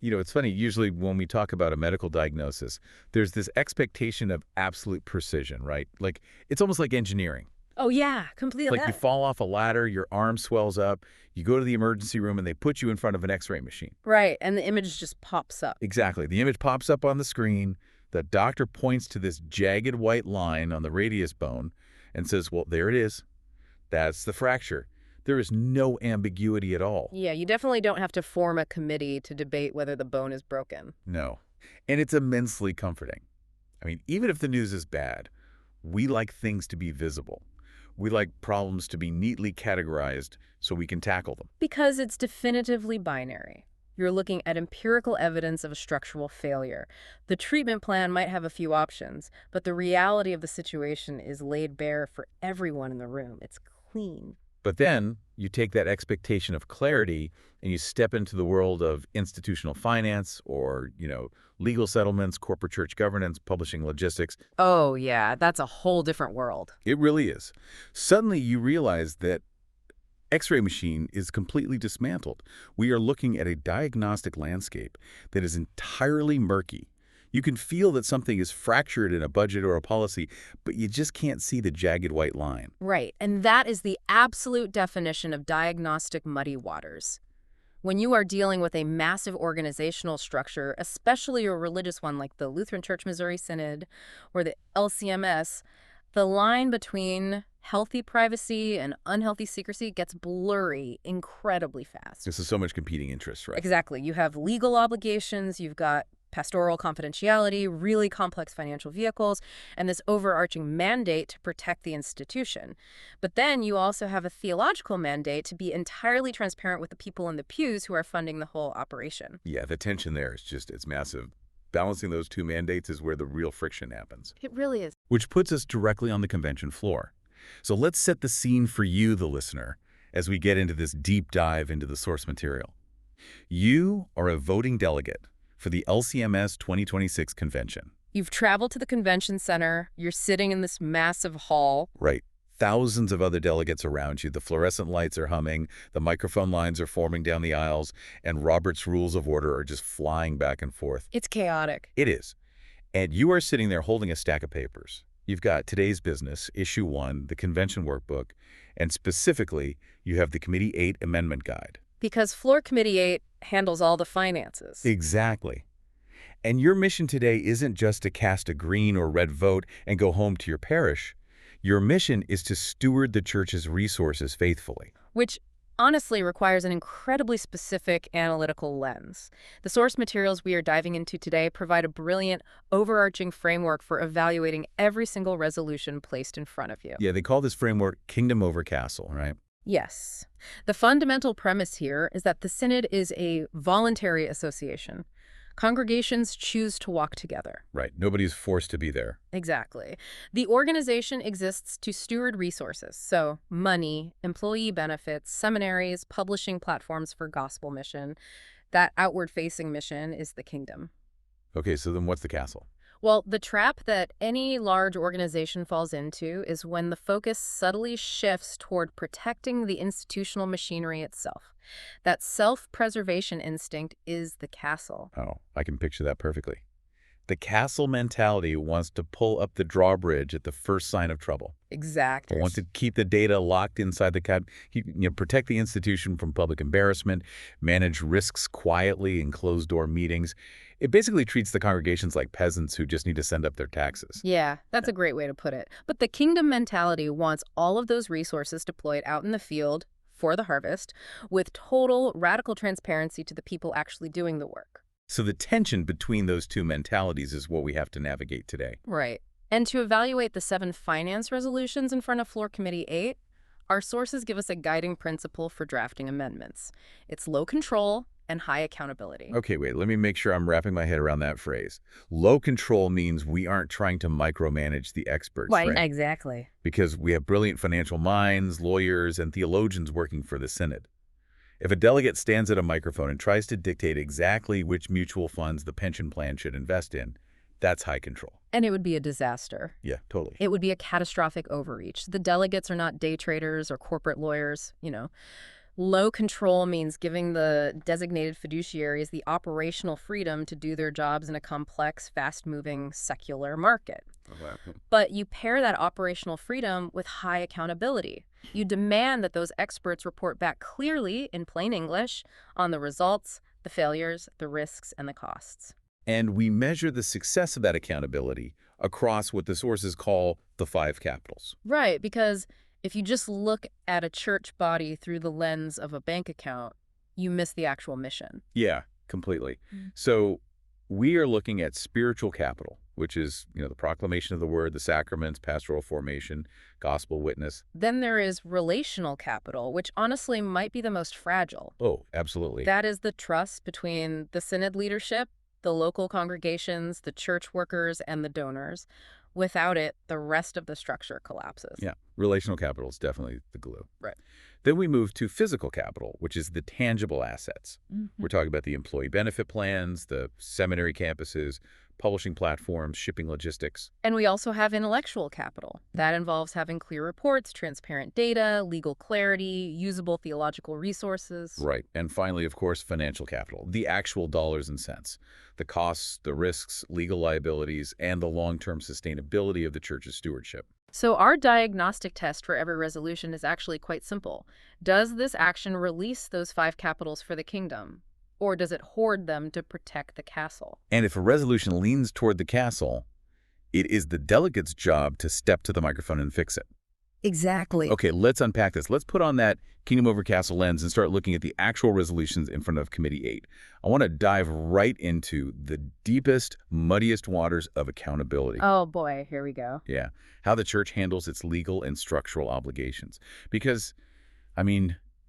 It's funny, usually when we talk about a medical diagnosis, there's this expectation of absolute precision, right? Like, it's almost like engineering. Oh, yeah, completely. Like you fall off a ladder, your arm swells up, you go to the emergency room, and they put you in front of an X-ray machine. Right, and the image just pops up. Exactly. The image pops up on the screen. The doctor points to this jagged white line on the radius bone and says, well, there it is. That's the fracture. There is no ambiguity at all. Yeah, you definitely don't have to form a committee to debate whether the bone is broken. No. And it's immensely comforting. I mean, even if the news is bad, we like things to be visible. We like problems to be neatly categorized so we can tackle them. Because it's definitively binary. You're looking at empirical evidence of a structural failure. The treatment plan might have a few options, but the reality of the situation is laid bare for everyone in the room. It's clean. But then you take that expectation of clarity and you step into the world of institutional finance or, legal settlements, corporate church governance, publishing logistics. Oh, yeah, that's a whole different world. It really is. Suddenly you realize that X-ray machine is completely dismantled. We are looking at a diagnostic landscape that is entirely murky. You can feel that something is fractured in a budget or a policy, but you just can't see the jagged white line. Right, and that is the absolute definition of diagnostic muddy waters. When you are dealing with a massive organizational structure, especially a religious one like the Lutheran Church Missouri Synod or the LCMS, the line between healthy privacy and unhealthy secrecy gets blurry incredibly fast. This is so much competing interest, right? Exactly. You have legal obligations, you've got pastoral confidentiality, really complex financial vehicles, and this overarching mandate to protect the institution. But then you also have a theological mandate to be entirely transparent with the people in the pews who are funding the whole operation. Yeah, the tension there is it's massive. Balancing those two mandates is where the real friction happens. It really is. Which puts us directly on the convention floor. So let's set the scene for you, the listener, as we get into this deep dive into the source material. You are a voting delegate for the LCMS 2026 convention. You've traveled to the convention center. You're sitting in this massive hall. Right. Thousands of other delegates around you. The fluorescent lights are humming, the microphone lines are forming down the aisles, and Robert's Rules of Order are just flying back and forth. It's chaotic. It is. And you are sitting there holding a stack of papers. You've got today's business, issue 1, the convention workbook, and specifically, you have the Committee 8 Amendment Guide. Because Floor Committee 8 handles all the finances. Exactly. And your mission today isn't just to cast a green or red vote and go home to your parish. Your mission is to steward the church's resources faithfully. Which honestly requires an incredibly specific analytical lens. The source materials we are diving into today provide a brilliant, overarching framework for evaluating every single resolution placed in front of you. Yeah, they call this framework kingdom over castle, right? Yes. The fundamental premise here is that the Synod is a voluntary association. Congregations choose to walk together. Right. Nobody's forced to be there. Exactly. The organization exists to steward resources, so money, employee benefits, seminaries, publishing platforms for gospel mission. That outward-facing mission is the kingdom. Okay, so then what's the castle? Well, the trap that any large organization falls into is when the focus subtly shifts toward protecting the institutional machinery itself. That self-preservation instinct is the castle. Oh, I can picture that perfectly. The castle mentality wants to pull up the drawbridge at the first sign of trouble. Exactly. It wants to keep the data locked inside the protect the institution from public embarrassment, manage risks quietly in closed-door meetings. It basically treats the congregations like peasants who just need to send up their taxes. Yeah, that's a great way to put it. But the kingdom mentality wants all of those resources deployed out in the field for the harvest with total radical transparency to the people actually doing the work. So the tension between those two mentalities is what we have to navigate today. Right. And to evaluate the 7 finance resolutions in front of Floor Committee 8, our sources give us a guiding principle for drafting amendments. It's low control and high accountability. Okay, wait, let me make sure I'm wrapping my head around that phrase. Low control means we aren't trying to micromanage the experts, Right, right? exactly. Because we have brilliant financial minds, lawyers, and theologians working for the Synod. If a delegate stands at a microphone and tries to dictate exactly which mutual funds the pension plan should invest in, that's high control. And it would be a disaster. Yeah, totally. It would be a catastrophic overreach. The delegates are not day traders or corporate lawyers, Low control means giving the designated fiduciaries the operational freedom to do their jobs in a complex, fast-moving, secular market. But you pair that operational freedom with high accountability. You demand that those experts report back clearly, in plain English, on the results, the failures, the risks, and the costs. And we measure the success of that accountability across what the sources call the 5 capitals. Right, because if you just look at a church body through the lens of a bank account, you miss the actual mission. Yeah, completely. So we are looking at spiritual capital, which is, the proclamation of the word, the sacraments, pastoral formation, gospel witness. Then there is relational capital, which honestly might be the most fragile. Oh, absolutely. That is the trust between the synod leadership, the local congregations, the church workers, and the donors. Without it, the rest of the structure collapses. Yeah, relational capital is definitely the glue. Right. Then we move to physical capital, which is the tangible assets. We're talking about the employee benefit plans, the seminary campuses, publishing platforms, shipping logistics. And we also have intellectual capital. That involves having clear reports, transparent data, legal clarity, usable theological resources. Right. And finally, of course, financial capital, the actual dollars and cents, the costs, the risks, legal liabilities, and the long-term sustainability of the church's stewardship. So our diagnostic test for every resolution is actually quite simple. Does this action release those 5 capitals for the kingdom? Or does it hoard them to protect the castle? And if a resolution leans toward the castle, it is the delegate's job to step to the microphone and fix it. Exactly. Okay, let's unpack this. Let's put on that kingdom over castle lens and start looking at the actual resolutions in front of Committee 8. I want to dive right into the deepest, muddiest waters of accountability. Oh boy, here we go. Yeah, how the church handles its legal and structural obligations. Because,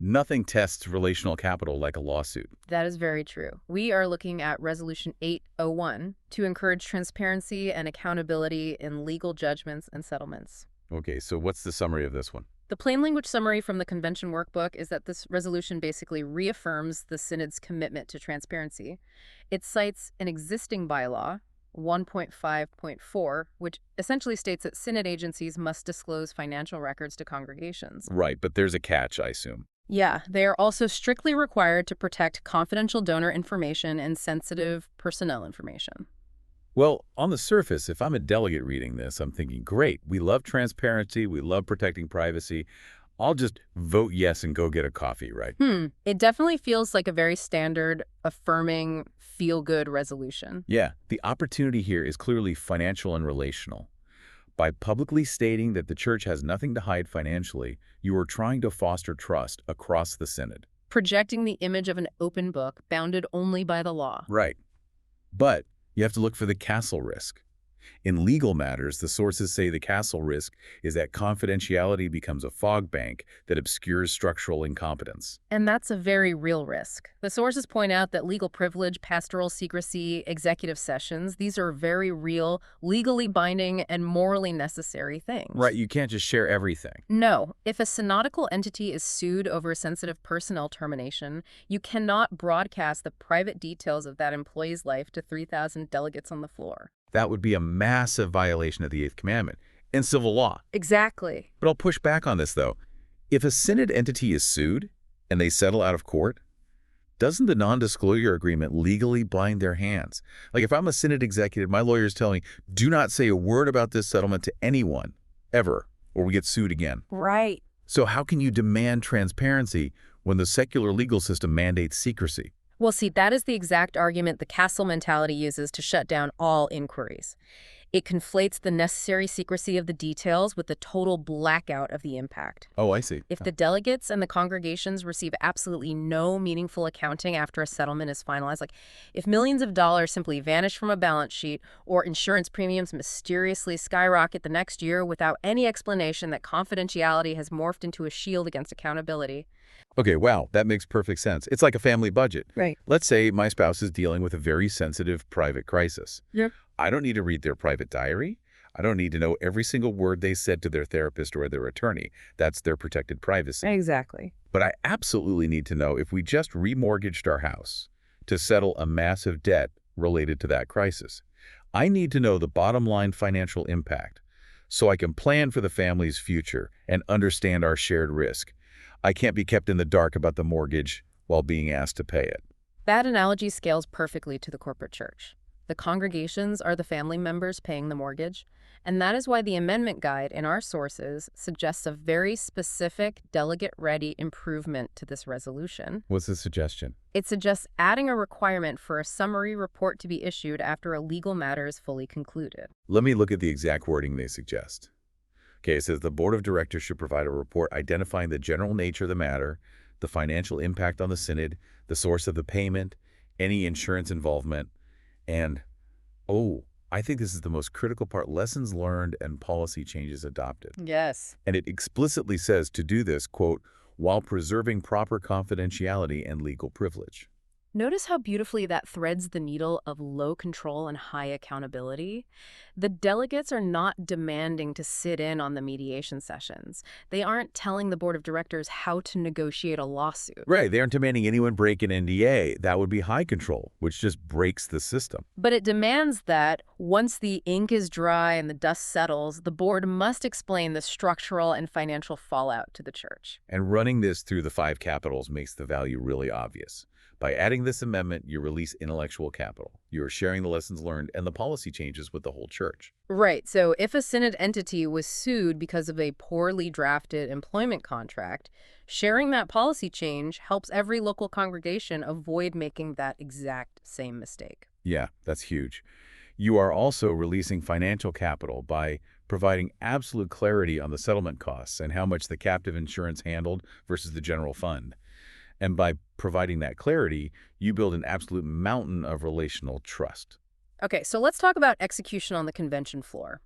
nothing tests relational capital like a lawsuit. That is very true. We are looking at Resolution 801 to encourage transparency and accountability in legal judgments and settlements. Okay, so what's the summary of this one? The plain language summary from the convention workbook is that this resolution basically reaffirms the synod's commitment to transparency. It cites an existing bylaw, 1.5.4, which essentially states that synod agencies must disclose financial records to congregations. Right, but there's a catch, I assume. Yeah, they are also strictly required to protect confidential donor information and sensitive personnel information. Well, on the surface, if I'm a delegate reading this, I'm thinking, great, we love transparency, we love protecting privacy. I'll just vote yes and go get a coffee, right? It definitely feels like a very standard, affirming, feel-good resolution. Yeah, the opportunity here is clearly financial and relational. By publicly stating that the church has nothing to hide financially, you are trying to foster trust across the synod. Projecting the image of an open book bounded only by the law. Right. But you have to look for the castle risk. In legal matters, the sources say the castle risk is that confidentiality becomes a fog bank that obscures structural incompetence. And that's a very real risk. The sources point out that legal privilege, pastoral secrecy, executive sessions, these are very real, legally binding, and morally necessary things. Right, you can't just share everything. No. If a synodical entity is sued over sensitive personnel termination, you cannot broadcast the private details of that employee's life to 3,000 delegates on the floor. That would be a massive violation of the Eighth Commandment and civil law. Exactly. But I'll push back on this, though. If a synod entity is sued and they settle out of court, doesn't the non-disclosure agreement legally bind their hands? Like if I'm a synod executive, my lawyer's telling me, do not say a word about this settlement to anyone, ever, or we get sued again. Right. So how can you demand transparency when the secular legal system mandates secrecy? Well, see, that is the exact argument the castle mentality uses to shut down all inquiries. It conflates the necessary secrecy of the details with the total blackout of the impact. Oh, I see. If the delegates and the congregations receive absolutely no meaningful accounting after a settlement is finalized, like if millions of dollars simply vanish from a balance sheet or insurance premiums mysteriously skyrocket the next year without any explanation that confidentiality has morphed into a shield against accountability. Okay, wow, that makes perfect sense. It's like a family budget. Right. Let's say my spouse is dealing with a very sensitive private crisis. Yep. I don't need to read their private diary. I don't need to know every single word they said to their therapist or their attorney. That's their protected privacy. Exactly. But I absolutely need to know if we just remortgaged our house to settle a massive debt related to that crisis. I need to know the bottom line financial impact so I can plan for the family's future and understand our shared risk. I can't be kept in the dark about the mortgage while being asked to pay it. That analogy scales perfectly to the corporate church. The congregations are the family members paying the mortgage, and that is why the amendment guide in our sources suggests a very specific delegate-ready improvement to this resolution. What's the suggestion? It suggests adding a requirement for a summary report to be issued after a legal matter is fully concluded. Let me look at the exact wording they suggest. Okay, it says the board of directors should provide a report identifying the general nature of the matter, the financial impact on the synod, the source of the payment, any insurance involvement, and, I think this is the most critical part, lessons learned and policy changes adopted. Yes. And it explicitly says to do this, quote, while preserving proper confidentiality and legal privilege. Notice how beautifully that threads the needle of low control and high accountability. The delegates are not demanding to sit in on the mediation sessions. They aren't telling the board of directors how to negotiate a lawsuit. Right, they aren't demanding anyone break an NDA. That would be high control, which just breaks the system. But it demands that, once the ink is dry and the dust settles, the board must explain the structural and financial fallout to the church. And running this through the 5 capitals makes the value really obvious. By adding this amendment, you release intellectual capital. You are sharing the lessons learned and the policy changes with the whole church. Right, so if a synod entity was sued because of a poorly drafted employment contract, sharing that policy change helps every local congregation avoid making that exact same mistake. Yeah, that's huge. You are also releasing financial capital by providing absolute clarity on the settlement costs and how much the captive insurance handled versus the general fund. And by providing that clarity, you build an absolute mountain of relational trust. Okay, so let's talk about execution on the convention floor.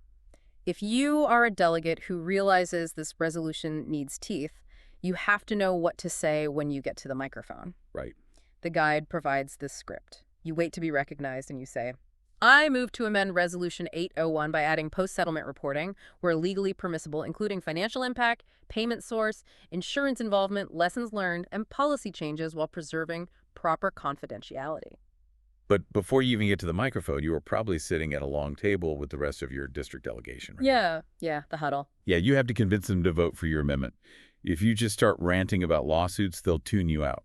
If you are a delegate who realizes this resolution needs teeth, you have to know what to say when you get to the microphone. Right. The guide provides this script. You wait to be recognized and you say, I move to amend Resolution 801 by adding post-settlement reporting where legally permissible, including financial impact, payment source, insurance involvement, lessons learned, and policy changes while preserving proper confidentiality. But before you even get to the microphone, you were probably sitting at a long table with the rest of your district delegation, right? Yeah, the huddle. Yeah, you have to convince them to vote for your amendment. If you just start ranting about lawsuits, they'll tune you out.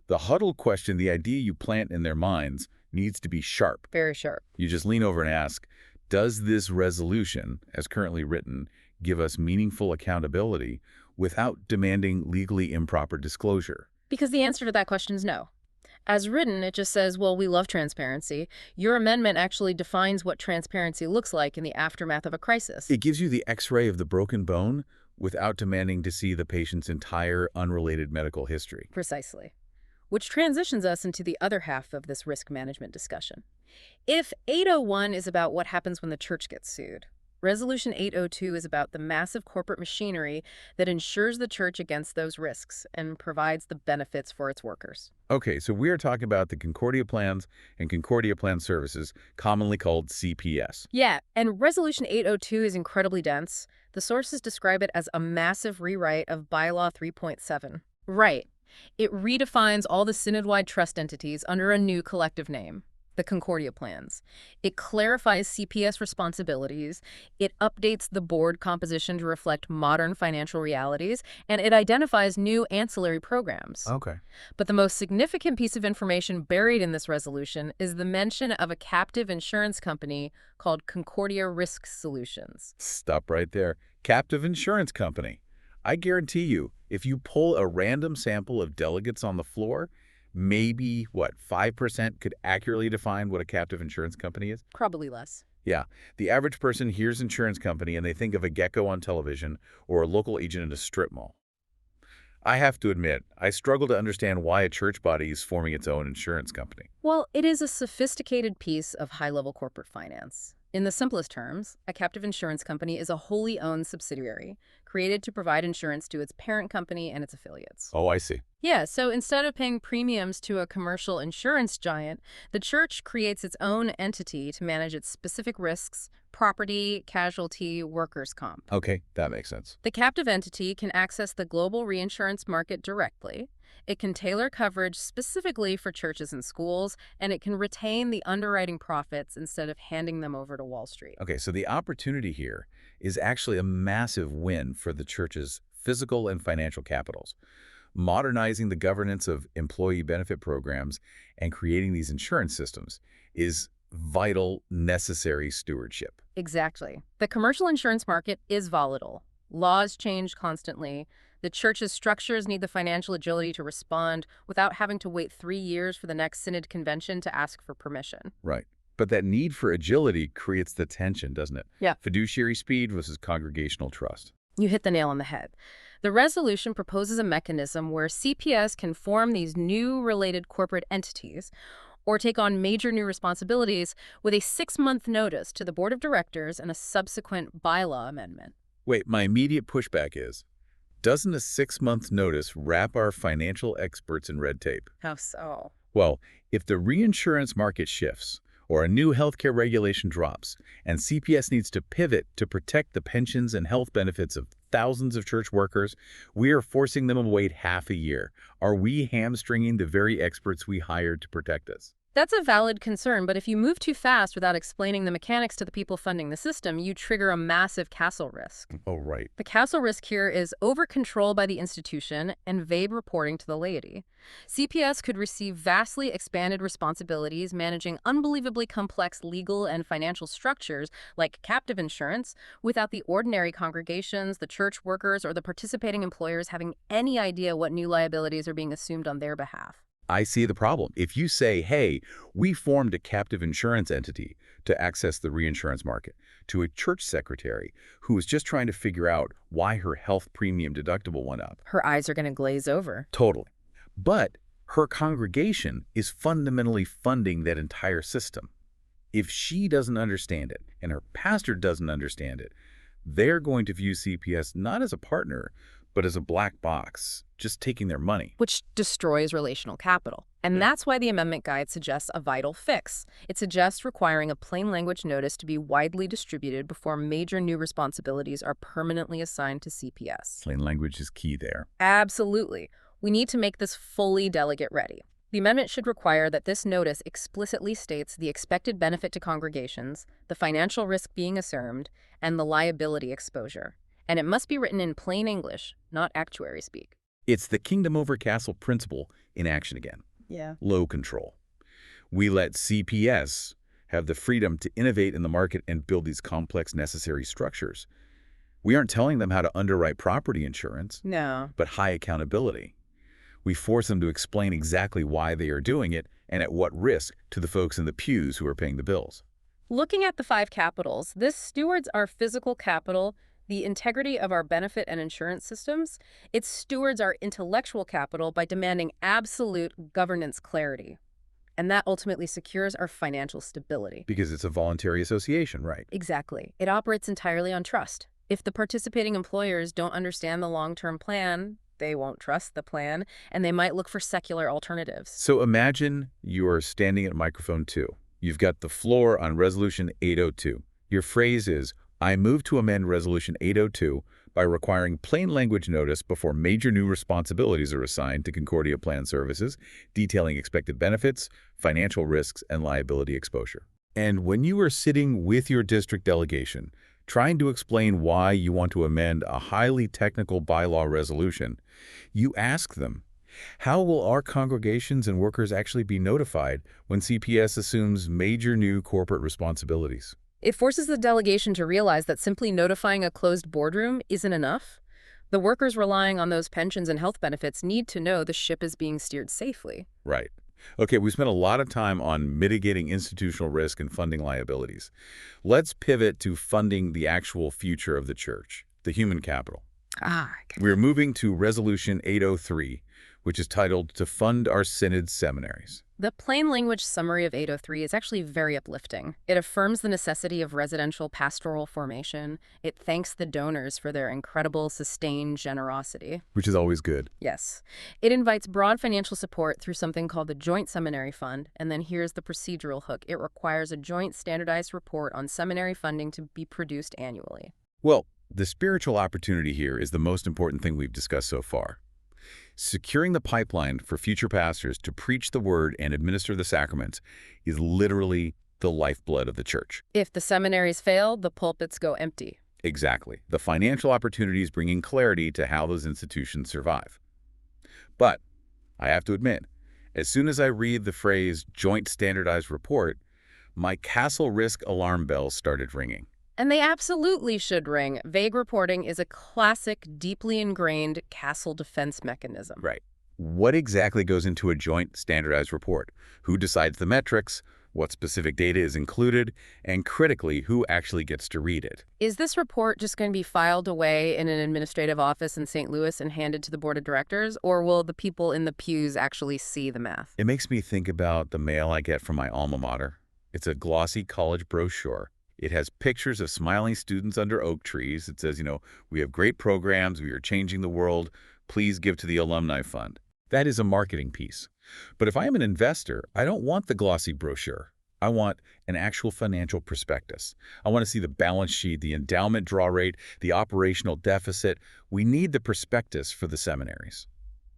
The huddle question, the idea you plant in their minds, needs to be sharp. Very sharp. You just lean over and ask, does this resolution, as currently written, give us meaningful accountability without demanding legally improper disclosure? Because the answer to that question is no. As written, it just says, well, we love transparency. Your amendment actually defines what transparency looks like in the aftermath of a crisis. It gives you the X-ray of the broken bone without demanding to see the patient's entire unrelated medical history. Precisely. Which transitions us into the other half of this risk management discussion. If 801 is about what happens when the church gets sued, Resolution 802 is about the massive corporate machinery that insures the church against those risks and provides the benefits for its workers. Okay, so we are talking about the Concordia plans and Concordia plan services, commonly called CPS. Yeah, and Resolution 802 is incredibly dense. The sources describe it as a massive rewrite of Bylaw 3.7. Right. It redefines all the synod-wide trust entities under a new collective name, the Concordia plans. It clarifies CPS responsibilities, it updates the board composition to reflect modern financial realities, and it identifies new ancillary programs. Okay. But the most significant piece of information buried in this resolution is the mention of a captive insurance company called Concordia Risk Solutions. Stop right there. Captive insurance company. I guarantee you, if you pull a random sample of delegates on the floor, maybe, 5% could accurately define what a captive insurance company is? Probably less. Yeah. The average person hears insurance company and they think of a gecko on television or a local agent in a strip mall. I have to admit, I struggle to understand why a church body is forming its own insurance company. Well, it is a sophisticated piece of high-level corporate finance. In the simplest terms, a captive insurance company is a wholly owned subsidiary created to provide insurance to its parent company and its affiliates. Oh, I see. Yeah, so instead of paying premiums to a commercial insurance giant, the church creates its own entity to manage its specific risks, property, casualty, workers' comp. Okay, that makes sense. The captive entity can access the global reinsurance market directly. It can tailor coverage specifically for churches and schools, and it can retain the underwriting profits instead of handing them over to Wall Street. Okay, so the opportunity here is actually a massive win for the church's physical and financial capitals. Modernizing the governance of employee benefit programs and creating these insurance systems is vital, necessary stewardship. Exactly. The commercial insurance market is volatile. Laws change constantly. The church's structures need the financial agility to respond without having to wait 3 years for the next Synod convention to ask for permission. Right. But that need for agility creates the tension, doesn't it? Yeah. Fiduciary speed versus congregational trust. You hit the nail on the head. The resolution proposes a mechanism where CPS can form these new related corporate entities or take on major new responsibilities with a 6-month notice to the board of directors and a subsequent bylaw amendment. Wait, my immediate pushback is, doesn't a 6-month notice wrap our financial experts in red tape? How so? Well, if the reinsurance market shifts, or a new healthcare regulation drops, and CPS needs to pivot to protect the pensions and health benefits of thousands of church workers, we are forcing them to wait half a year. Are we hamstringing the very experts we hired to protect us? That's a valid concern, but if you move too fast without explaining the mechanics to the people funding the system, you trigger a massive castle risk. Oh, right. The castle risk here is over-control by the institution and vague reporting to the laity. CPS could receive vastly expanded responsibilities managing unbelievably complex legal and financial structures like captive insurance without the ordinary congregations, the church workers, or the participating employers having any idea what new liabilities are being assumed on their behalf. I see the problem. If you say, hey, we formed a captive insurance entity to access the reinsurance market, to a church secretary who is just trying to figure out why her health premium deductible went up. Her eyes are going to glaze over. Totally. But her congregation is fundamentally funding that entire system. If she doesn't understand it and her pastor doesn't understand it, they're going to view CPS not as a partner, but as a black box, just taking their money. Which destroys relational capital. And that's why the amendment guide suggests a vital fix. It suggests requiring a plain language notice to be widely distributed before major new responsibilities are permanently assigned to CPS. Plain language is key there. Absolutely. We need to make this fully delegate ready. The amendment should require that this notice explicitly states the expected benefit to congregations, the financial risk being assumed, and the liability exposure. And it must be written in plain English, not actuary speak. It's the kingdom over castle principle in action again. Yeah. Low control. We let CPS have the freedom to innovate in the market and build these complex necessary structures. We aren't telling them how to underwrite property insurance, No. but high accountability. We force them to explain exactly why they are doing it and at what risk to the folks in the pews who are paying the bills. Looking at the 5 capitals, this stewards our physical capital, the integrity of our benefit and insurance systems. It stewards our intellectual capital by demanding absolute governance clarity. And that ultimately secures our financial stability. Because it's a voluntary association, right? Exactly. It operates entirely on trust. If the participating employers don't understand the long-term plan, they won't trust the plan, and they might look for secular alternatives. So imagine you are standing at microphone 2. You've got the floor on Resolution 802. Your phrase is, I move to amend Resolution 802 by requiring plain language notice before major new responsibilities are assigned to Concordia Plan Services, detailing expected benefits, financial risks, and liability exposure. And when you are sitting with your district delegation, trying to explain why you want to amend a highly technical bylaw resolution, you ask them, how will our congregations and workers actually be notified when CPS assumes major new corporate responsibilities? It forces the delegation to realize that simply notifying a closed boardroom isn't enough. The workers relying on those pensions and health benefits need to know the ship is being steered safely. Right. Okay, we spent a lot of time on mitigating institutional risk and funding liabilities. Let's pivot to funding the actual future of the church, the human capital. We're moving to Resolution 803, which is titled To Fund Our Synod Seminaries. The plain language summary of 803 is actually very uplifting. It affirms the necessity of residential pastoral formation. It thanks the donors for their incredible, sustained generosity. Which is always good. Yes. It invites broad financial support through something called the Joint Seminary Fund, and then here's the procedural hook. It requires a joint standardized report on seminary funding to be produced annually. Well, the spiritual opportunity here is the most important thing we've discussed so far. Securing the pipeline for future pastors to preach the word and administer the sacraments is literally the lifeblood of the church. If the seminaries fail, the pulpits go empty. Exactly. The financial opportunities bringing clarity to how those institutions survive. But I have to admit, as soon as I read the phrase joint standardized report, my castle risk alarm bells started ringing. And they absolutely should ring. Vague reporting is a classic, deeply ingrained castle defense mechanism. Right. What exactly goes into a joint standardized report? Who decides the metrics? What specific data is included? And critically, who actually gets to read it? Is this report just going to be filed away in an administrative office in St. Louis and handed to the board of directors, or will the people in the pews actually see the math? It makes me think about the mail I get from my alma mater. It's a glossy college brochure. It has pictures of smiling students under oak trees. It says, we have great programs. We are changing the world. Please give to the alumni fund. That is a marketing piece. But if I am an investor, I don't want the glossy brochure. I want an actual financial prospectus. I want to see the balance sheet, the endowment draw rate, the operational deficit. We need the prospectus for the seminaries.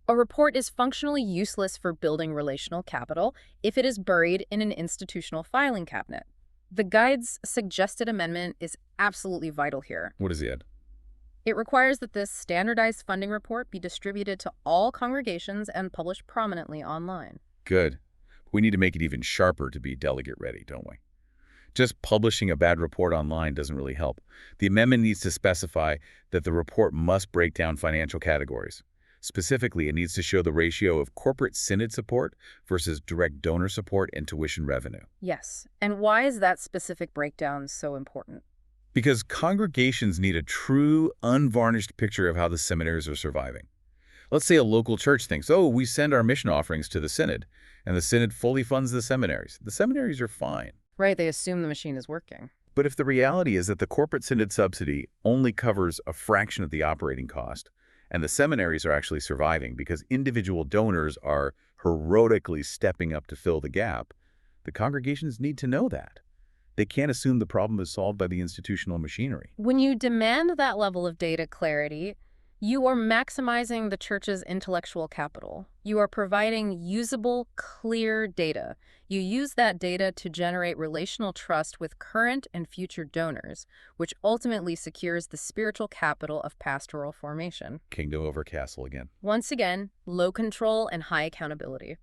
A report is functionally useless for building relational capital if it is buried in an institutional filing cabinet. The guide's suggested amendment is absolutely vital here. What is it? It requires that this standardized funding report be distributed to all congregations and published prominently online. Good. We need to make it even sharper to be delegate ready, don't we? Just publishing a bad report online doesn't really help. The amendment needs to specify that the report must break down financial categories. Specifically, it needs to show the ratio of corporate synod support versus direct donor support and tuition revenue. Yes. And why is that specific breakdown so important? Because congregations need a true, unvarnished picture of how the seminaries are surviving. Let's say a local church thinks, oh, we send our mission offerings to the synod, and the synod fully funds the seminaries. The seminaries are fine. Right, they assume the machine is working. But if the reality is that the corporate synod subsidy only covers a fraction of the operating cost, and the seminaries are actually surviving because individual donors are heroically stepping up to fill the gap, the congregations need to know that. They can't assume the problem is solved by the institutional machinery. When you demand that level of data clarity, you are maximizing the church's intellectual capital. You are providing usable, clear data. You use that data to generate relational trust with current and future donors, which ultimately secures the spiritual capital of pastoral formation. Kingdom over castle again. Once again, low control and high accountability.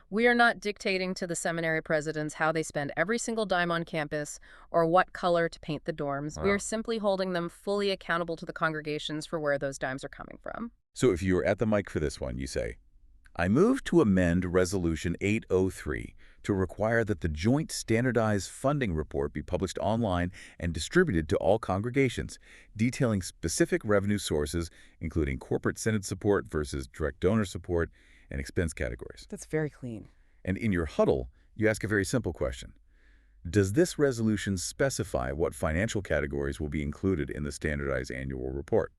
We are not dictating to the seminary presidents how they spend every single dime on campus or what color to paint the dorms. Wow. We are simply holding them fully accountable to the congregations for where those dimes are coming from. So if you were at the mic for this one, you say, I move to amend Resolution 803 to require that the joint standardized funding report be published online and distributed to all congregations, detailing specific revenue sources, including corporate synod support versus direct donor support, and expense categories. That's very clean. And in your huddle, you ask a very simple question. Does this resolution specify what financial categories will be included in the standardized annual report?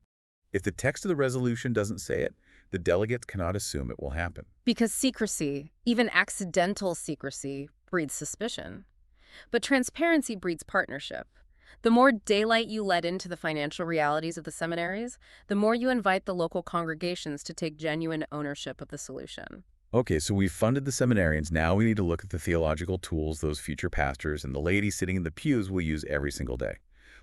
If the text of the resolution doesn't say it, the delegates cannot assume it will happen. Because secrecy, even accidental secrecy, breeds suspicion. But transparency breeds partnership. The more daylight you let into the financial realities of the seminaries, the more you invite the local congregations to take genuine ownership of the solution. Okay, so we've funded the seminarians. Now we need to look at the theological tools those future pastors and the lady sitting in the pews will use every single day.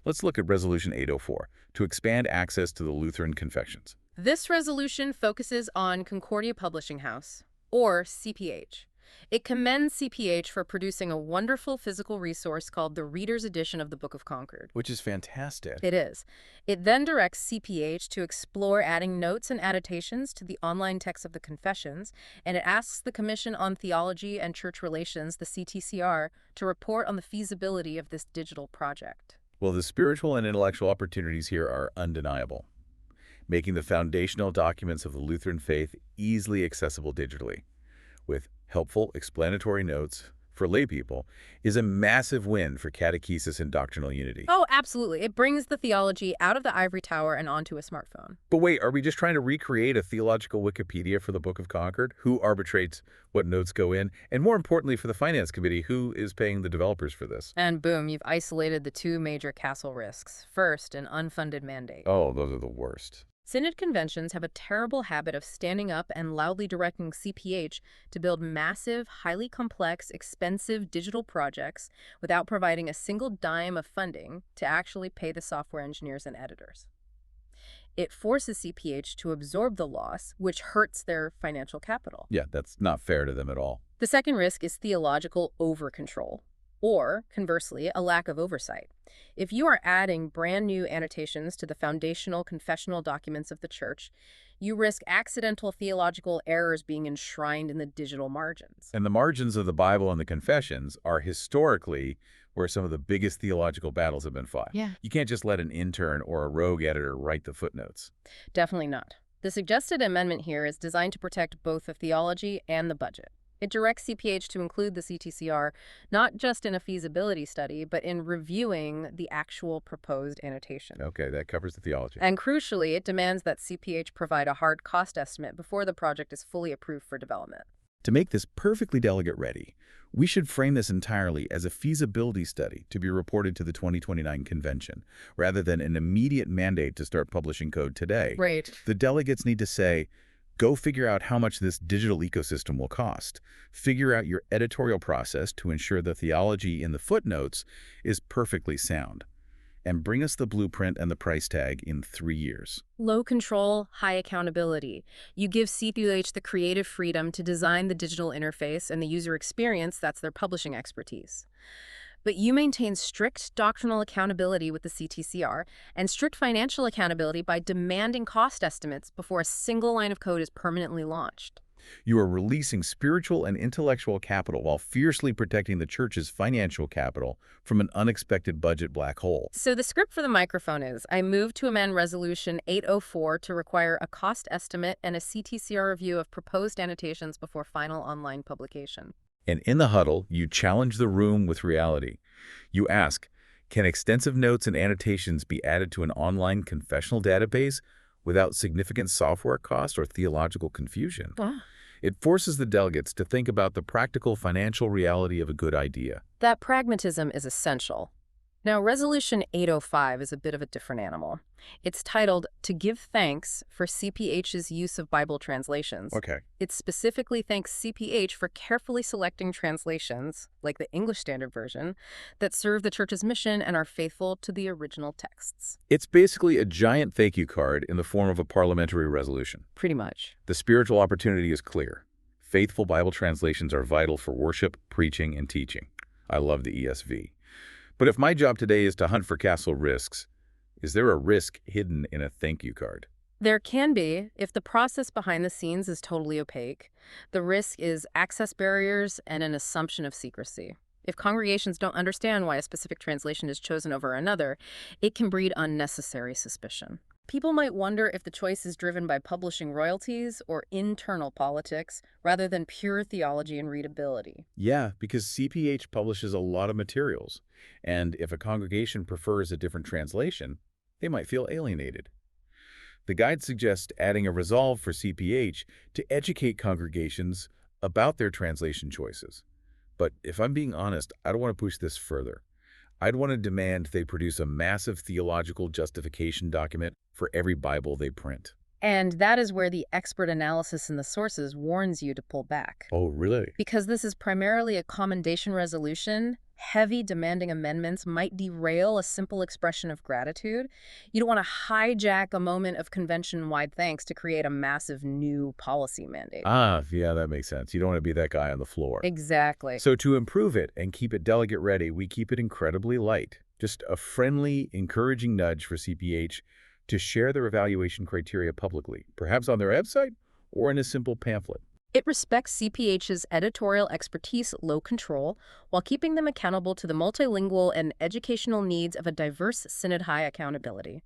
Let's look at Resolution 804 to expand access to the Lutheran Confessions. This resolution focuses on Concordia Publishing House, or CPH. It commends CPH for producing a wonderful physical resource called the Reader's Edition of the Book of Concord. Which is fantastic. It is. It then directs CPH to explore adding notes and annotations to the online text of the Confessions, and it asks the Commission on Theology and Church Relations, the CTCR, to report on the feasibility of this digital project. Well, the spiritual and intellectual opportunities here are undeniable, making the foundational documents of the Lutheran faith easily accessible digitally, with helpful explanatory notes for laypeople, is a massive win for catechesis and doctrinal unity. Oh, absolutely. It brings the theology out of the ivory tower and onto a smartphone. But wait, are we just trying to recreate a theological Wikipedia for the Book of Concord? Who arbitrates what notes go in? And more importantly, for the Finance Committee, who is paying the developers for this? And boom, you've isolated the two major castle risks. First, an unfunded mandate. Oh, those are the worst. Synod conventions have a terrible habit of standing up and loudly directing CPH to build massive, highly complex, expensive digital projects without providing a single dime of funding to actually pay the software engineers and editors. It forces CPH to absorb the loss, which hurts their financial capital. Yeah, that's not fair to them at all. The second risk is theological over-control, or, conversely, a lack of oversight. If you are adding brand new annotations to the foundational confessional documents of the Church, you risk accidental theological errors being enshrined in the digital margins. And the margins of the Bible and the Confessions are historically where some of the biggest theological battles have been fought. Yeah. You can't just let an intern or a rogue editor write the footnotes. Definitely not. The suggested amendment here is designed to protect both the theology and the budget. It directs CPH to include the CTCR not just in a feasibility study, but in reviewing the actual proposed annotation. Okay, that covers the theology. And crucially, it demands that CPH provide a hard cost estimate before the project is fully approved for development. To make this perfectly delegate ready, we should frame this entirely as a feasibility study to be reported to the 2029 convention, rather than an immediate mandate to start publishing code today. Right. The delegates need to say, go figure out how much this digital ecosystem will cost. Figure out your editorial process to ensure the theology in the footnotes is perfectly sound. And bring us the blueprint and the price tag in 3 years. Low control, high accountability. You give CPH the creative freedom to design the digital interface and the user experience. That's their publishing expertise. But you maintain strict doctrinal accountability with the CTCR and strict financial accountability by demanding cost estimates before a single line of code is permanently launched. You are releasing spiritual and intellectual capital while fiercely protecting the Church's financial capital from an unexpected budget black hole. So the script for the microphone is, I move to amend Resolution 804 to require a cost estimate and a CTCR review of proposed annotations before final online publication. And in the huddle, you challenge the room with reality. You ask, can extensive notes and annotations be added to an online confessional database without significant software cost or theological confusion? It forces the delegates to think about the practical financial reality of a good idea. That pragmatism is essential. Now, Resolution 805 is a bit of a different animal. It's titled, To Give Thanks for CPH's Use of Bible Translations. Okay. It specifically thanks CPH for carefully selecting translations, like the English Standard Version, that serve the Church's mission and are faithful to the original texts. It's basically a giant thank you card in the form of a parliamentary resolution. Pretty much. The spiritual opportunity is clear. Faithful Bible translations are vital for worship, preaching, and teaching. I love the ESV. But if my job today is to hunt for castle risks, is there a risk hidden in a thank you card? There can be, if the process behind the scenes is totally opaque. The risk is access barriers and an assumption of secrecy. If congregations don't understand why a specific translation is chosen over another, it can breed unnecessary suspicion. People might wonder if the choice is driven by publishing royalties or internal politics rather than pure theology and readability. Yeah, because CPH publishes a lot of materials, and if a congregation prefers a different translation, they might feel alienated. The guide suggests adding a resolve for CPH to educate congregations about their translation choices. But if I'm being honest, I don't want to push this further. I'd want to demand they produce a massive theological justification document for every Bible they print. And that is where the expert analysis in the sources warns you to pull back. Oh, really? Because this is primarily a commendation resolution, heavy demanding amendments might derail a simple expression of gratitude. You don't want to hijack a moment of convention-wide thanks to create a massive new policy mandate. Yeah, that makes sense. You don't want to be that guy on the floor. Exactly. So to improve it and keep it delegate ready, we keep it incredibly light. Just a friendly, encouraging nudge for CPH to share their evaluation criteria publicly, perhaps on their website or in a simple pamphlet. It respects CPH's editorial expertise, low control, while keeping them accountable to the multilingual and educational needs of a diverse synod high accountability.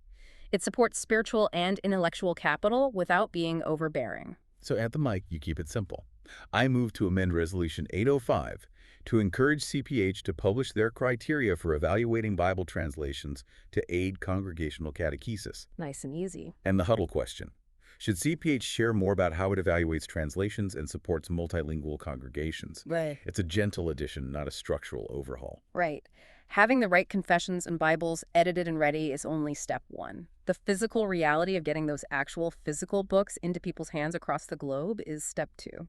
It supports spiritual and intellectual capital without being overbearing. So at the mic, you keep it simple. I move to amend Resolution 805 to encourage CPH to publish their criteria for evaluating Bible translations to aid congregational catechesis. Nice and easy. And the huddle question. Should CPH share more about how it evaluates translations and supports multilingual congregations? Right. It's a gentle addition, not a structural overhaul. Right. Having the right confessions and Bibles edited and ready is only step one. The physical reality of getting those actual physical books into people's hands across the globe is step two.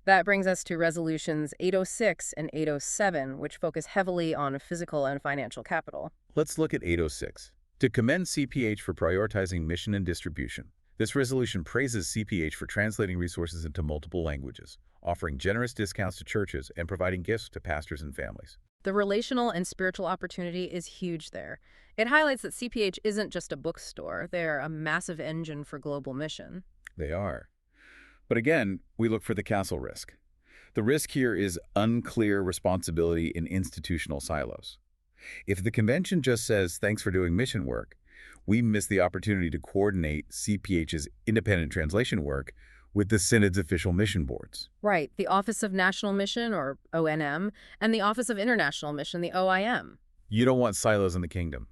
That brings us to resolutions 806 and 807, which focus heavily on physical and financial capital. Let's look at 806. To commend CPH for prioritizing mission and distribution. This resolution praises CPH for translating resources into multiple languages, offering generous discounts to churches, and providing gifts to pastors and families. The relational and spiritual opportunity is huge there. It highlights that CPH isn't just a bookstore. They're a massive engine for global mission. They are. But again, we look for the castle risk. The risk here is unclear responsibility in institutional silos. If the convention just says, thanks for doing mission work, we miss the opportunity to coordinate CPH's independent translation work with the Synod's official mission boards. Right, the Office of National Mission, or ONM, and the Office of International Mission, the OIM. You don't want silos in the kingdom.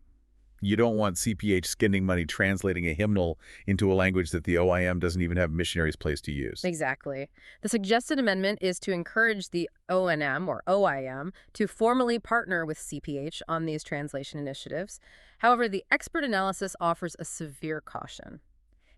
You don't want CPH spending money translating a hymnal into a language that the OIM doesn't even have missionaries placed to use. Exactly. The suggested amendment is to encourage the ONM, or OIM, to formally partner with CPH on these translation initiatives. However, the expert analysis offers a severe caution.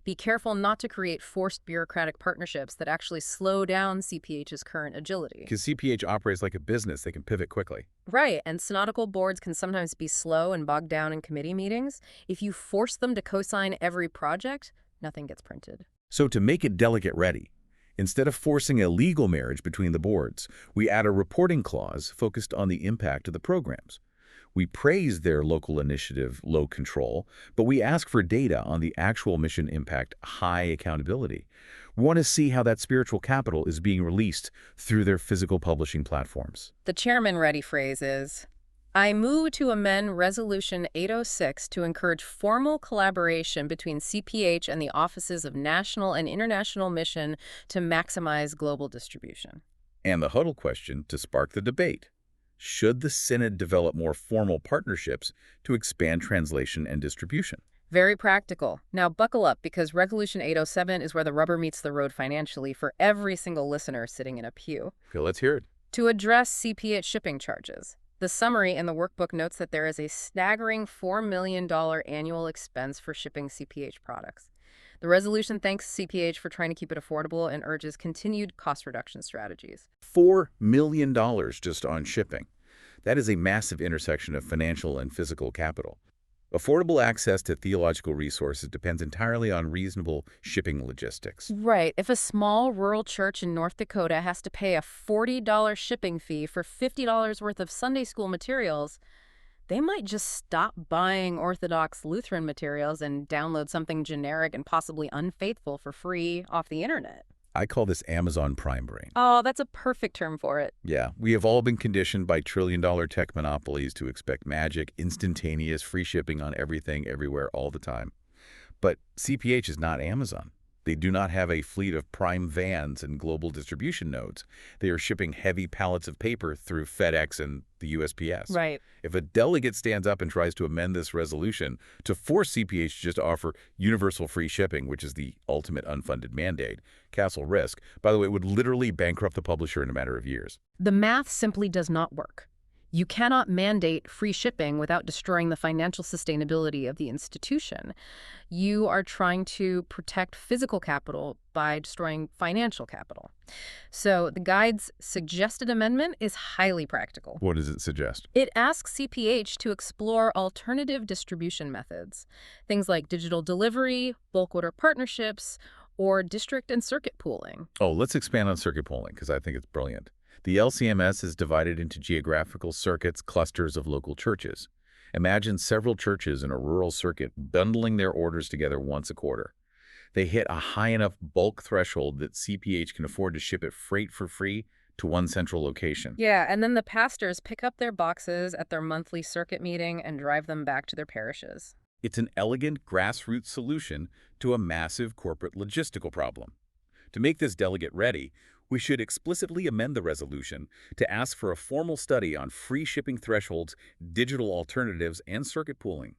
Be careful not to create forced bureaucratic partnerships that actually slow down CPH's current agility. Because CPH operates like a business, they can pivot quickly. Right, and synodical boards can sometimes be slow and bogged down in committee meetings. If you force them to co-sign every project, nothing gets printed. So to make it delegate ready, instead of forcing a legal marriage between the boards, we add a reporting clause focused on the impact of the programs. We praise their local initiative, low control, but we ask for data on the actual mission impact, high accountability. We want to see how that spiritual capital is being released through their physical publishing platforms. The chairman-ready phrase is, I move to amend Resolution 806 to encourage formal collaboration between CPH and the offices of national and international mission to maximize global distribution. And the huddle question to spark the debate. Should the Synod develop more formal partnerships to expand translation and distribution? Very practical. Now buckle up, because Resolution 807 is where the rubber meets the road financially for every single listener sitting in a pew. Okay, let's hear it. To address CPH shipping charges, the summary in the workbook notes that there is a staggering $4 million annual expense for shipping CPH products. The resolution thanks CPH for trying to keep it affordable and urges continued cost reduction strategies. $4 million just on shipping. That is a massive intersection of financial and physical capital. Affordable access to theological resources depends entirely on reasonable shipping logistics. Right. If a small rural church in North Dakota has to pay a $40 shipping fee for $50 worth of Sunday school materials, they might just stop buying Orthodox Lutheran materials and download something generic and possibly unfaithful for free off the internet. I call this Amazon Prime brain. Oh, that's a perfect term for it. Yeah, we have all been conditioned by trillion-dollar tech monopolies to expect magic, instantaneous, free shipping on everything, everywhere, all the time. But CPH is not Amazon. They do not have a fleet of Prime vans and global distribution nodes. They are shipping heavy pallets of paper through FedEx and the USPS. Right. If a delegate stands up and tries to amend this resolution to force CPH to just offer universal free shipping, which is the ultimate unfunded mandate, castle risk, by the way, it would literally bankrupt the publisher in a matter of years. The math simply does not work. You cannot mandate free shipping without destroying the financial sustainability of the institution. You are trying to protect physical capital by destroying financial capital. So the guide's suggested amendment is highly practical. What does it suggest? It asks CPH to explore alternative distribution methods, things like digital delivery, bulk order partnerships, or district and circuit pooling. Oh, let's expand on circuit pooling, because I think it's brilliant. The LCMS is divided into geographical circuits, clusters of local churches. Imagine several churches in a rural circuit bundling their orders together once a quarter. They hit a high enough bulk threshold that CPH can afford to ship it freight for free to one central location. Yeah, and then the pastors pick up their boxes at their monthly circuit meeting and drive them back to their parishes. It's an elegant grassroots solution to a massive corporate logistical problem. To make this delegate ready, we should explicitly amend the resolution to ask for a formal study on free shipping thresholds, digital alternatives, and circuit pooling.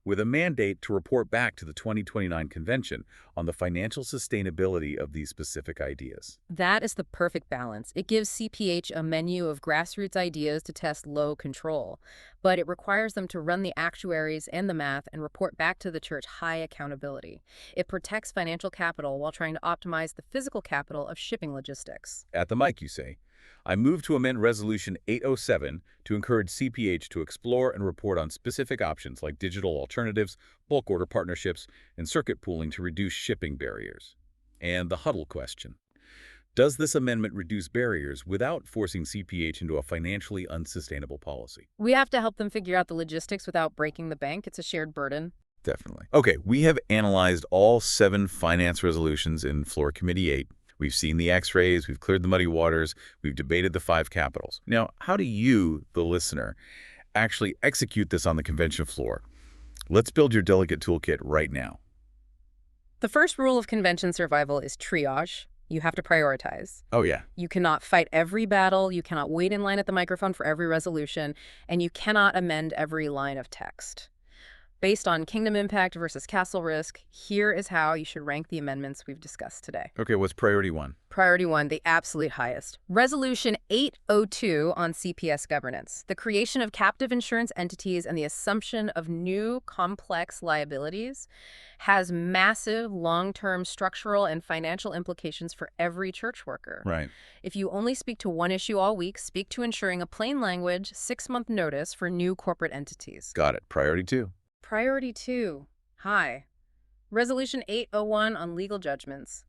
with a mandate to report back to the 2029 convention on the financial sustainability of these specific ideas. That is the perfect balance. It gives CPH a menu of grassroots ideas to test low control, but it requires them to run the actuaries and the math and report back to the church high accountability. It protects financial capital while trying to optimize the physical capital of shipping logistics. At the mic, you say. I move to amend Resolution 807 to encourage CPH to explore and report on specific options like digital alternatives, bulk order partnerships, and circuit pooling to reduce shipping barriers. And the huddle question. Does this amendment reduce barriers without forcing CPH into a financially unsustainable policy? We have to help them figure out the logistics without breaking the bank. It's a shared burden. Definitely. Okay, we have analyzed all 7 finance resolutions in Floor Committee 8. We've seen the x-rays, we've cleared the muddy waters, we've debated the 5 capitals. Now, how do you, the listener, actually execute this on the convention floor? Let's build your delegate toolkit right now. The first rule of convention survival is triage. You have to prioritize. Oh, yeah. You cannot fight every battle, you cannot wait in line at the microphone for every resolution, and you cannot amend every line of text. Based on kingdom impact versus castle risk, here is how you should rank the amendments we've discussed today. Okay, what's priority 1? Priority 1, the absolute highest. Resolution 802 on CPS governance, the creation of captive insurance entities and the assumption of new complex liabilities, has massive long-term structural and financial implications for every church worker. Right. If you only speak to one issue all week, speak to ensuring a plain language 6-month notice for new corporate entities. Got it. Priority 2. Priority 2, high. Resolution 801 on legal judgments.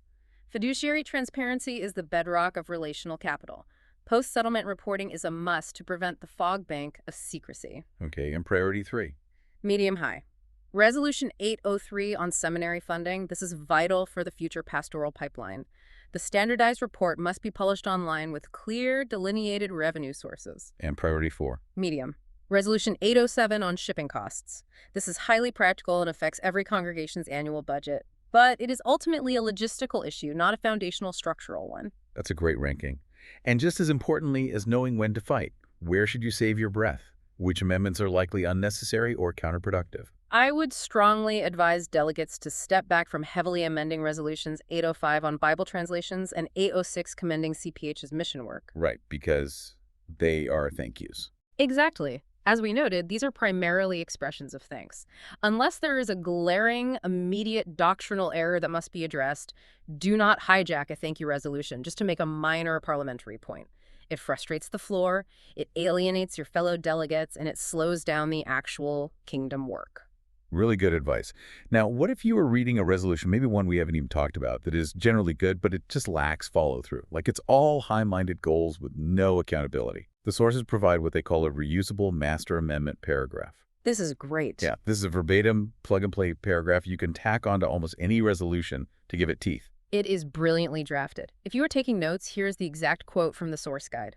Fiduciary transparency is the bedrock of relational capital. Post-settlement reporting is a must to prevent the fog bank of secrecy. Okay, and priority 3. Medium high. Resolution 803 on seminary funding. This is vital for the future pastoral pipeline. The standardized report must be published online with clear, delineated revenue sources. And priority 4. Medium. Resolution 807 on shipping costs. This is highly practical and affects every congregation's annual budget. But it is ultimately a logistical issue, not a foundational structural one. That's a great ranking. And just as importantly as knowing when to fight, where should you save your breath? Which amendments are likely unnecessary or counterproductive? I would strongly advise delegates to step back from heavily amending resolutions 805 on Bible translations and 806 commending CPH's mission work. Right, because they are thank yous. Exactly. As we noted, these are primarily expressions of thanks. Unless there is a glaring, immediate doctrinal error that must be addressed, do not hijack a thank you resolution just to make a minor parliamentary point. It frustrates the floor, it alienates your fellow delegates, and it slows down the actual kingdom work. Really good advice. Now, what if you were reading a resolution, maybe one we haven't even talked about, that is generally good, but it just lacks follow-through? Like it's all high-minded goals with no accountability. The sources provide what they call a reusable master amendment paragraph. This is great. Yeah, this is a verbatim plug-and-play paragraph you can tack onto almost any resolution to give it teeth. It is brilliantly drafted. If you are taking notes, here's the exact quote from the source guide.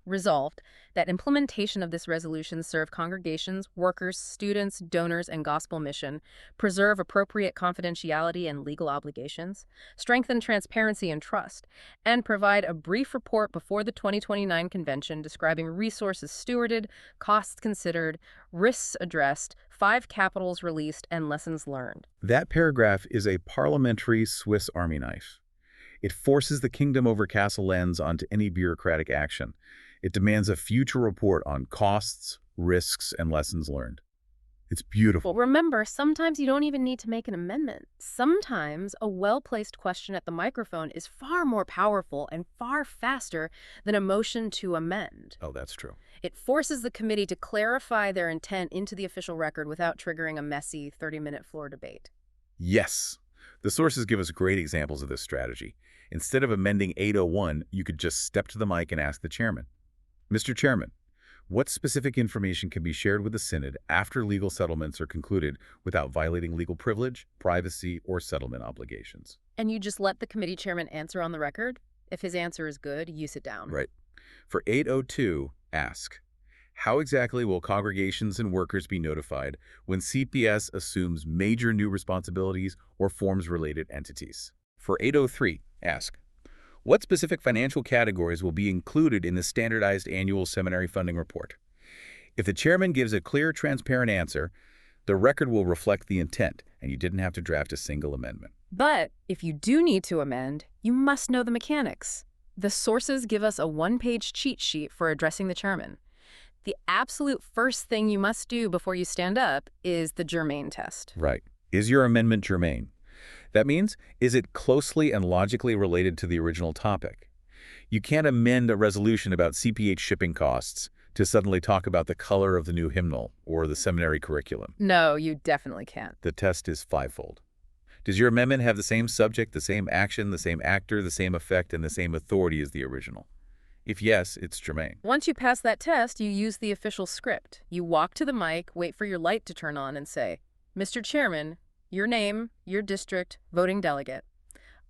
Resolved, that implementation of this resolution serve congregations, workers, students, donors, and gospel mission, preserve appropriate confidentiality and legal obligations, strengthen transparency and trust, and provide a brief report before the 2029 convention describing resources stewarded, costs considered, risks addressed, 5 capitals released, and lessons learned. That paragraph is a parliamentary Swiss Army knife. It forces the kingdom over castle lens onto any bureaucratic action. It demands a future report on costs, risks, and lessons learned. It's beautiful. Well, remember, sometimes you don't even need to make an amendment. Sometimes a well-placed question at the microphone is far more powerful and far faster than a motion to amend. Oh, that's true. It forces the committee to clarify their intent into the official record without triggering a messy 30-minute floor debate. Yes. The sources give us great examples of this strategy. Instead of amending 801, you could just step to the mic and ask the chairman, Mr. Chairman, what specific information can be shared with the Synod after legal settlements are concluded without violating legal privilege, privacy, or settlement obligations? And you just let the committee chairman answer on the record? If his answer is good, you sit down. Right. For 802, ask, how exactly will congregations and workers be notified when CPS assumes major new responsibilities or forms related entities? For 803, ask, what specific financial categories will be included in the standardized annual seminary funding report? If the chairman gives a clear, transparent answer, The record will reflect the intent, and you didn't have to draft a single amendment. But if you do need to amend, you must know the mechanics. The sources give us a one-page cheat sheet for addressing the chairman. The absolute first thing you must do before you stand up is the germane test. Right. Is your amendment germane? That means, is it closely and logically related to the original topic? You can't amend a resolution about CPH shipping costs to suddenly talk about the color of the new hymnal or the seminary curriculum. No, you definitely can't. The test is fivefold. Does your amendment have the same subject, the same action, the same actor, the same effect, and the same authority as the original? If yes, it's germane. Once you pass that test, you use the official script. You walk to the mic, wait for your light to turn on, and say, "Mr. Chairman, your name, your district, voting delegate.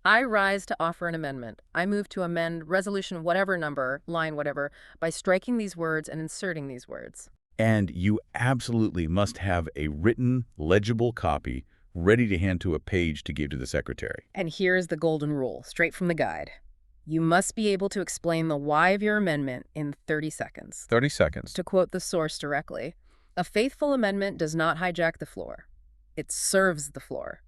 I rise to offer an amendment. I move to amend resolution whatever number, line whatever, by striking these words and inserting these words." And you absolutely must have a written, legible copy ready to hand to a page to give to the secretary. And here's the golden rule, straight from the guide. You must be able to explain the why of your amendment in 30 seconds. 30 seconds. To quote the source directly, "A faithful amendment does not hijack the floor. It serves the floor.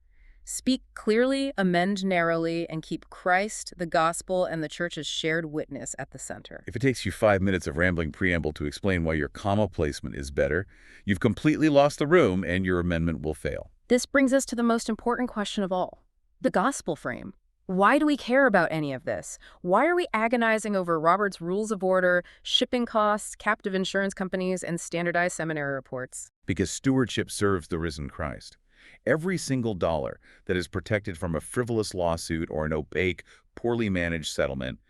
Speak clearly, amend narrowly, and keep Christ, the gospel, and the church's shared witness at the center." If it takes you 5 minutes of rambling preamble to explain why your comma placement is better, you've completely lost the room and your amendment will fail. This brings us to the most important question of all, the gospel frame. Why do we care about any of this? Why are we agonizing over Robert's Rules of Order, shipping costs, captive insurance companies, and standardized seminary reports? Because stewardship serves the risen Christ. Every single dollar that is protected from a frivolous lawsuit or an opaque, poorly managed settlement,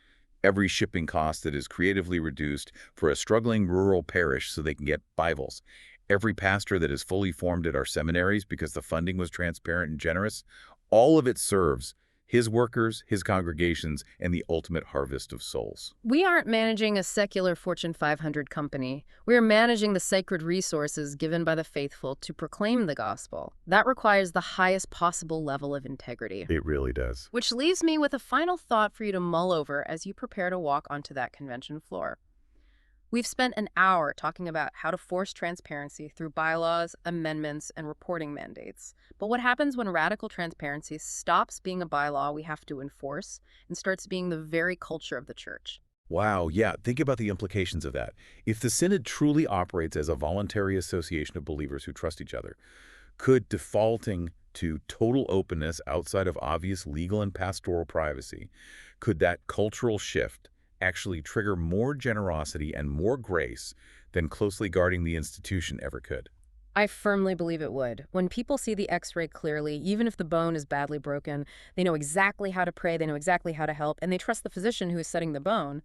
every shipping cost that is creatively reduced for a struggling rural parish so they can get Bibles, every pastor that is fully formed at our seminaries because the funding was transparent and generous, all of it serves his workers, his congregations, and the ultimate harvest of souls. We aren't managing a secular Fortune 500 company. We are managing the sacred resources given by the faithful to proclaim the gospel. That requires the highest possible level of integrity. It really does. Which leaves me with a final thought for you to mull over as you prepare to walk onto that convention floor. We've spent an hour talking about how to force transparency through bylaws, amendments, and reporting mandates. But what happens when radical transparency stops being a bylaw we have to enforce and starts being the very culture of the church? Wow, yeah, think about the implications of that. If the Synod truly operates as a voluntary association of believers who trust each other, could defaulting to total openness outside of obvious legal and pastoral privacy, could that cultural shift actually trigger more generosity and more grace than closely guarding the institution ever could? I firmly believe it would. When people see the x-ray clearly, even if the bone is badly broken, they know exactly how to pray, they know exactly how to help, and they trust the physician who is setting the bone.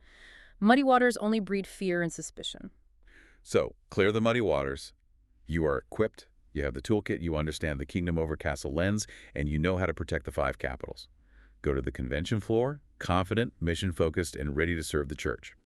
Muddy waters only breed fear and suspicion. So, clear the muddy waters. You are equipped, you have the toolkit, you understand the kingdom over castle lens, and you know how to protect the 5 capitals. Go to the convention floor, confident, mission-focused, and ready to serve the church.